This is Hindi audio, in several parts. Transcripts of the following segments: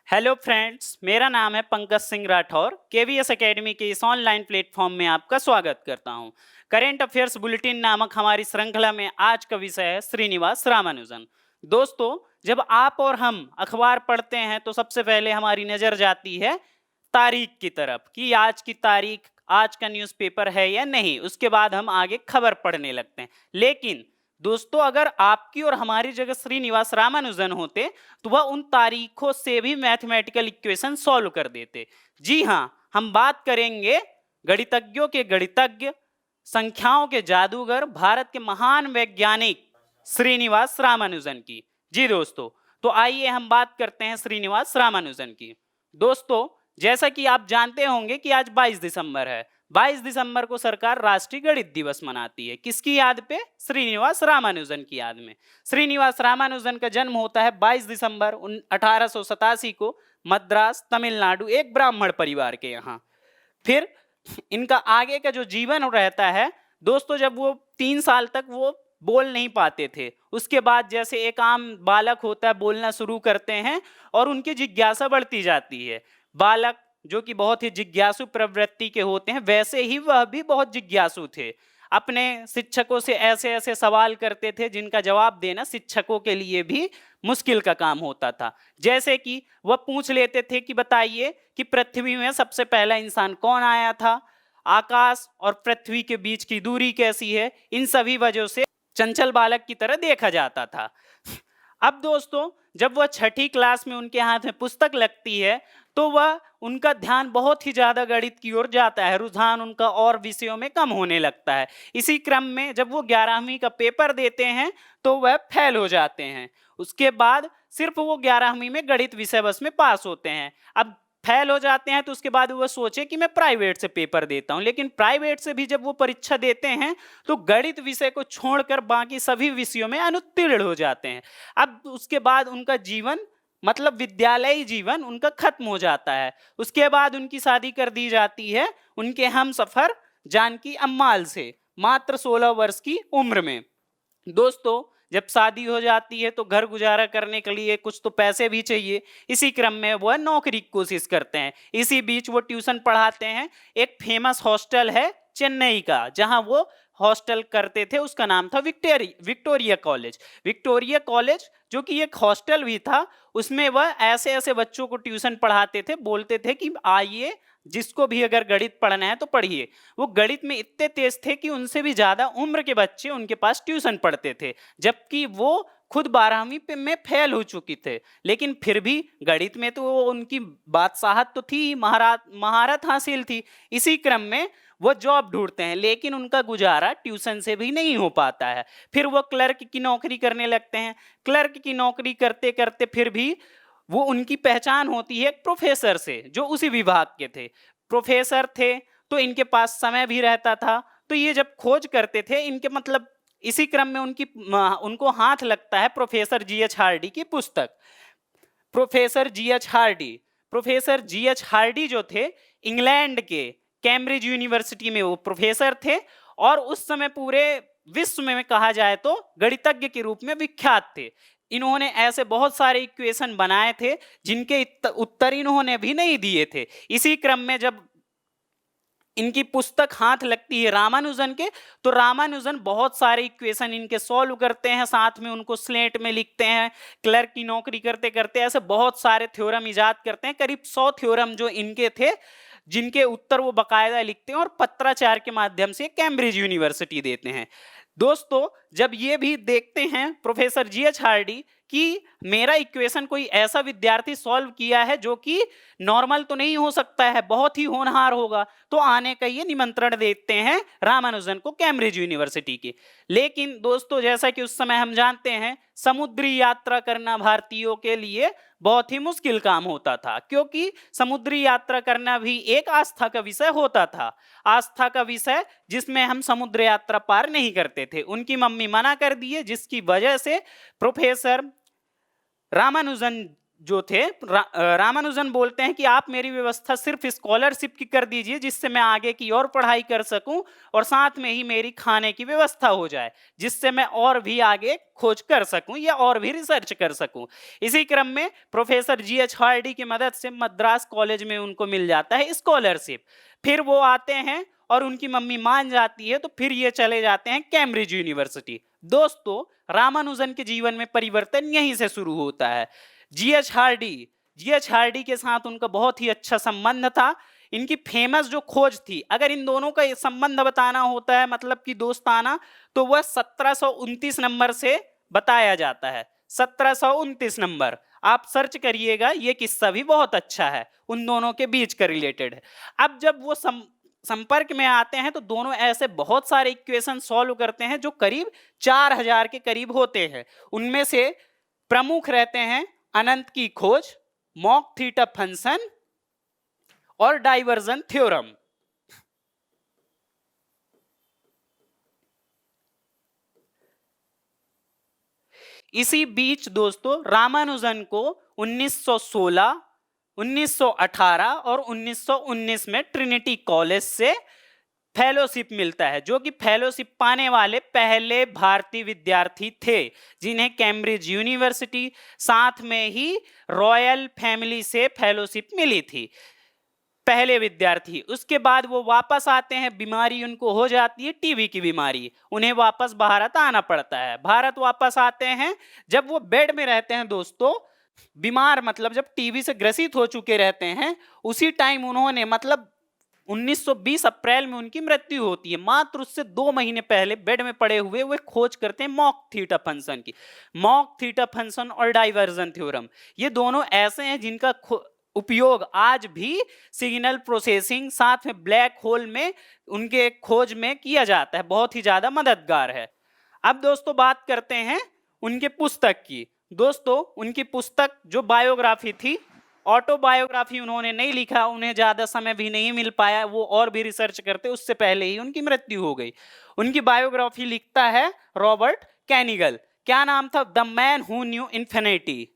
हेलो फ्रेंड्स, मेरा नाम है पंकज सिंह राठौर। केवीएस एकेडमी के इस ऑनलाइन प्लेटफॉर्म में आपका स्वागत करता हूं। करेंट अफेयर्स बुलेटिन नामक हमारी श्रृंखला में आज का विषय है श्रीनिवास रामानुजन। दोस्तों, जब आप और हम अखबार पढ़ते हैं तो सबसे पहले हमारी नजर जाती है तारीख की तरफ कि आज की तारीख, आज का न्यूज़पेपर है या नहीं। उसके बाद हम आगे खबर पढ़ने लगते हैं। लेकिन दोस्तों, अगर आपकी और हमारी जगह श्रीनिवास रामानुजन होते तो वह उन तारीखों से भी मैथमेटिकल इक्वेशन सॉल्व कर देते। जी हाँ, हम बात करेंगे गणितज्ञों के गणितज्ञ, संख्याओं के जादूगर, भारत के महान वैज्ञानिक श्रीनिवास रामानुजन की। जी दोस्तों, तो आइए हम बात करते हैं श्रीनिवास रामानुजन की। दोस्तों, जैसा कि आप जानते होंगे कि आज 22 दिसंबर है। 22 दिसंबर को सरकार राष्ट्रीय गणित दिवस मनाती है। किसकी याद पे? श्रीनिवास रामानुजन की याद में। श्रीनिवास रामानुजन का जन्म होता है 22 दिसंबर 1887 को मद्रास, तमिलनाडु, एक ब्राह्मण परिवार के यहाँ। फिर इनका आगे का जो जीवन रहता है दोस्तों, जब वो 3 साल तक वो बोल नहीं पाते थे, उसके बाद जैसे एक आम बालक होता है बोलना शुरू करते हैं और उनकी जिज्ञासा बढ़ती जाती है। बालक जो कि बहुत ही जिज्ञासु प्रवृत्ति के होते हैं, वैसे ही वह भी बहुत जिज्ञासु थे। अपने शिक्षकों से ऐसे ऐसे सवाल करते थे जिनका जवाब देना शिक्षकों के लिए भी मुश्किल का काम होता था। जैसे कि वह पूछ लेते थे कि बताइए कि पृथ्वी में सबसे पहला इंसान कौन आया था, आकाश और पृथ्वी के बीच की दूरी कैसी है। इन सभी वजहों से चंचल बालक की तरह देखा जाता था। अब दोस्तों, जब वह 6ठी क्लास में उनके हाथ में पुस्तक लगती है तो वह उनका ध्यान बहुत ही ज्यादा गणित की ओर जाता है, रुझान उनका और विषयों में कम होने लगता है। इसी क्रम में जब वो 11वीं का पेपर देते हैं तो वह फेल हो जाते हैं। उसके बाद सिर्फ वो 11वीं में गणित विषय बस में पास होते हैं। अब फेल हो जाते हैं तो उसके बाद वो सोचे कि मैं प्राइवेट से पेपर देता हूं, लेकिन प्राइवेट से भी जब वो परीक्षा देते हैं तो गणित विषय को छोड़कर बाकी सभी विषयों में अनुत्तीर्ण हो जाते हैं। अब उसके बाद उनका जीवन मतलब विद्यालयी जीवन उनका खत्म हो जाता है। उसके बाद उनकी शादी कर दी जाती है उनके हमसफर जानकी अम्माल से, मात्र 16 वर्ष की उम्र में। दोस्तों, जब शादी हो जाती है तो घर गुजारा करने के लिए कुछ तो पैसे भी चाहिए। इसी क्रम में वह नौकरी की कोशिश करते हैं। इसी बीच वो ट्यूशन पढ़ाते हैं। एक फेमस हॉस्टल है चेन्नई का, जहां वो हॉस्टल करते थे, उसका नाम था विक्टोरिया कॉलेज। विक्टोरिया कॉलेज जो कि एक हॉस्टल भी था, उसमें वह ऐसे ऐसे बच्चों को ट्यूशन पढ़ाते थे, बोलते थे कि आइए, जिसको भी अगर गणित पढ़ना है तो पढ़िए। वो गणित में इतने तेज थे कि उनसे भी ज्यादा उम्र के बच्चे उनके पास ट्यूशन पढ़ते थे, जबकि वो खुद 12वीं में फेल हो चुकी थे। लेकिन फिर भी गणित में तो उनकी बादशाहत तो थी, महारत हासिल थी। इसी क्रम में वो जॉब ढूंढते हैं, लेकिन उनका गुजारा ट्यूशन से भी नहीं हो पाता है। फिर वो क्लर्क की नौकरी करने लगते हैं। क्लर्क की नौकरी करते करते फिर भी वो उनकी पहचान होती है एक प्रोफेसर से जो उसी विभाग के थे। प्रोफेसर थे तो इनके पास समय भी रहता था। तो ये जब खोज करते थे इनके मतलब इसी क्रम में उनको हाथ लगता है प्रोफेसर जीएच हार्डी की पुस्तक। प्रोफेसर जीएच हार्डी जो थे, इंग्लैंड के कैम्ब्रिज यूनिवर्सिटी में वो प्रोफेसर थे और उस समय पूरे विश्व में कहा जाए तो गणितज्ञ के रूप में विख्यात थे। इन्होंने ऐसे बहुत सारे इक्वेशन बनाए थे जिनके उत्तर इन्होंने भी नहीं दिए थे। इसी क्रम में जब इनकी पुस्तक हाथ लगती है रामानुजन के, तो रामानुजन बहुत सारे इक्वेशन इनके सॉल्व करते हैं, साथ में उनको स्लेट में लिखते हैं। क्लर्क की नौकरी करते करते ऐसे बहुत सारे थ्योरम इजाद करते हैं। करीब 100 थ्योरम जो इनके थे, जिनके उत्तर वो बकायदा लिखते हैं और पत्राचार के माध्यम से कैम्ब्रिज यूनिवर्सिटी देते हैं। दोस्तों, जब ये भी देखते हैं प्रोफेसर जीएच हार्डी कि मेरा इक्वेशन कोई ऐसा विद्यार्थी सॉल्व किया है जो कि नॉर्मल तो नहीं हो सकता है, बहुत ही होनहार होगा, तो आने का ये निमंत्रण देते हैं रामानुजन को कैम्ब्रिज यूनिवर्सिटी के। लेकिन दोस्तों, जैसा कि उस समय हम जानते हैं, समुद्री यात्रा करना भारतीयों के लिए बहुत ही मुश्किल काम होता था, क्योंकि समुद्री यात्रा करना भी एक आस्था का विषय होता था। आस्था का विषय जिसमें हम समुद्र यात्रा पार नहीं करते थे। उनकी मम्मी मना कर दिए, जिसकी वजह से प्रोफेसर रामानुजन जो थे रामानुजन बोलते हैं कि आप मेरी व्यवस्था सिर्फ स्कॉलरशिप की कर दीजिए जिससे मैं आगे की और पढ़ाई कर सकूं और साथ में ही मेरी खाने की व्यवस्था हो जाए जिससे मैं और भी आगे खोज कर सकूं या और भी रिसर्च कर सकूं। इसी क्रम में प्रोफेसर GH हार्डी की मदद से मद्रास कॉलेज में उनको मिल जाता है स्कॉलरशिप। फिर वो आते हैं और उनकी मम्मी मान जाती है तो फिर ये चले जाते हैं कैम्ब्रिज यूनिवर्सिटी। दोस्तों, रामानुजन के जीवन में परिवर्तन यहीं से शुरू होता है। जी एच हार्डी के साथ उनका बहुत ही अच्छा संबंध था। इनकी फेमस जो खोज थी, अगर इन दोनों का संबंध बताना होता है मतलब कि दोस्ताना, तो वह 1729 नंबर से बताया जाता है। 1729 नंबर आप सर्च करिएगा, ये किस्सा भी बहुत अच्छा है, उन दोनों के बीच का रिलेटेड है। अब जब वो संपर्क में आते हैं तो दोनों ऐसे बहुत सारे इक्वेशन सॉल्व करते हैं जो करीब 4000 के करीब होते हैं। उनमें से प्रमुख रहते हैं अनंत की खोज, मॉक थीटा फंक्शन और डाइवर्जन थ्योरम। इसी बीच दोस्तों रामानुजन को 1916, 1918 और 1919 में ट्रिनिटी कॉलेज से फेलोशिप मिलता है, जो कि फेलोशिप पाने वाले पहले भारतीय विद्यार्थी थे जिन्हें कैम्ब्रिज यूनिवर्सिटी साथ में ही रॉयल फैमिली से फेलोशिप मिली थी, पहले विद्यार्थी। उसके बाद वो वापस आते हैं, बीमारी उनको हो जाती है टीबी की बीमारी, उन्हें वापस भारत आना पड़ता है। भारत वापस आते हैं, जब वो बेड में रहते हैं दोस्तों, बीमार मतलब जब टीबी से ग्रसित हो चुके रहते हैं, उसी टाइम उन्होंने मतलब 1920 अप्रैल में उनकी मृत्यु होती है। मात्र उससे 2 महीने पहले बेड में पड़े हुए वे खोज करते हैं मॉक थीटा फंक्शन की। मॉक थीटा फंक्शन और डाइवर्जन थ्योरम, ये दोनों ऐसे हैं जिनका उपयोग आज भी सिग्नल प्रोसेसिंग साथ में ब्लैक होल में उनके खोज में किया जाता है, बहुत ही ज्यादा मददगार है। अब दोस्तों बात करते हैं उनके पुस्तक की। दोस्तों उनकी पुस्तक जो बायोग्राफी थी, ऑटोबायोग्राफी उन्होंने नहीं लिखा, उन्हें ज्यादा समय भी नहीं मिल पाया, वो और भी रिसर्च करते, उससे पहले ही उनकी मृत्यु हो गई। उनकी बायोग्राफी लिखता है रॉबर्ट कैनिगल। क्या नाम था? The man who knew infinity.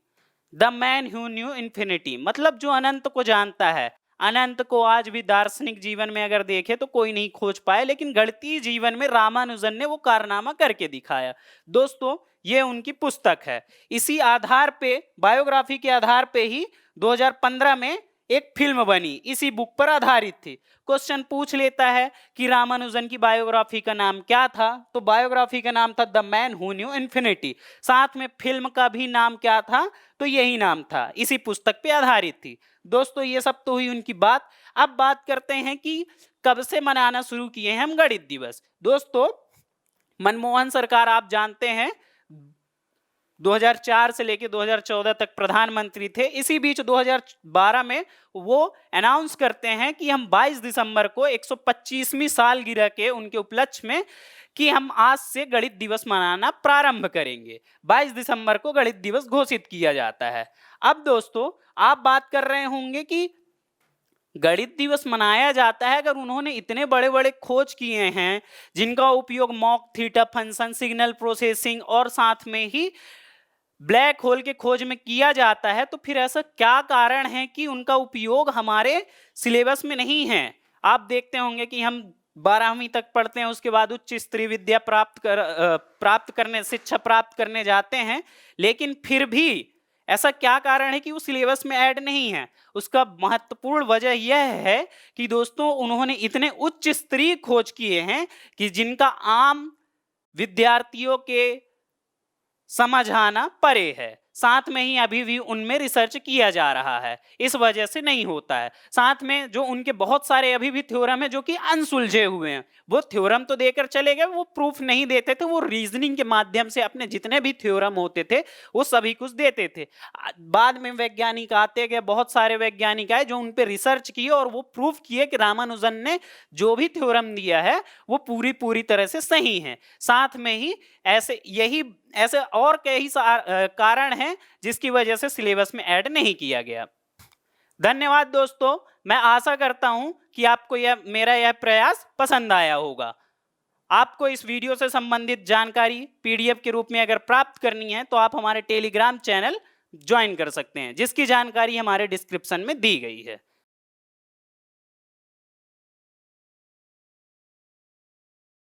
The man who knew infinity मतलब जो अनंत को जानता है। अनंत को आज भी दार्शनिक जीवन में अगर देखे तो कोई नहीं खोज पाए, लेकिन गणितीय जीवन में रामानुजन ने वो कारनामा करके दिखाया। दोस्तों ये उनकी पुस्तक है। इसी आधार पे, बायोग्राफी के आधार पे ही 2015 में एक फिल्म बनी, इसी बुक पर आधारित थी। क्वेश्चन पूछ लेता है कि रामानुजन की बायोग्राफी का नाम क्या था, तो बायोग्राफी का नाम था the man who knew infinity. साथ में फिल्म का भी नाम क्या था, तो यही नाम था, इसी पुस्तक पे आधारित थी। दोस्तों ये सब तो हुई उनकी बात। अब बात करते हैं कि कब से मनाना शुरू किए हैं हम गणित दिवस। दोस्तों मनमोहन सरकार आप जानते हैं 2004 से लेकर 2014 तक प्रधानमंत्री थे। इसी बीच 2012 में वो अनाउंस करते हैं कि हम 22 दिसंबर को 125वीं सालगिरह के उनके उपलक्ष्य में कि हम आज से गणित दिवस मनाना प्रारंभ करेंगे। 22 दिसंबर को गणित दिवस घोषित किया जाता है। अब दोस्तों आप बात कर रहे होंगे कि गणित दिवस मनाया जाता है अगर उन्होंने इतने बड़े बड़े खोज किए हैं जिनका उपयोग mock theta function, signal processing और साथ में ही ब्लैक होल के खोज में किया जाता है, तो फिर ऐसा क्या कारण है कि उनका उपयोग हमारे सिलेबस में नहीं है। आप देखते होंगे कि हम 12वीं तक पढ़ते हैं, उसके बाद उच्च स्तरीय विद्या शिक्षा प्राप्त करने जाते हैं, लेकिन फिर भी ऐसा क्या कारण है कि वो सिलेबस में ऐड नहीं है। उसका महत्वपूर्ण वजह यह है कि दोस्तों उन्होंने इतने उच्च स्तरीय खोज किए हैं कि जिनका आम विद्यार्थियों के समझ आना परे है। साथ में ही अभी भी उनमें रिसर्च किया जा रहा है, इस वजह से नहीं होता है। साथ में जो उनके बहुत सारे अभी भी थ्योरम है जो कि अनसुलझे हुए हैं, वो थ्योरम तो देकर चले गए, वो प्रूफ नहीं देते थे, वो रीजनिंग के माध्यम से अपने जितने भी थ्योरम होते थे वो सभी कुछ देते थे। बाद में वैज्ञानिक आते गए, बहुत सारे वैज्ञानिक आए जो उन पर रिसर्च किए और वो प्रूफ किए कि रामानुजन ने जो भी थ्योरम दिया है वो पूरी तरह से सही है। साथ में ही ऐसे और कई कारण हैं जिसकी वजह से सिलेबस में ऐड नहीं किया गया। धन्यवाद दोस्तों, मैं आशा करता हूं कि आपको मेरा यह प्रयास पसंद आया होगा। आपको इस वीडियो से संबंधित जानकारी पीडीएफ के रूप में अगर प्राप्त करनी है तो आप हमारे टेलीग्राम चैनल ज्वाइन कर सकते हैं, जिसकी जानकारी हमारे डिस्क्रिप्शन में दी गई है।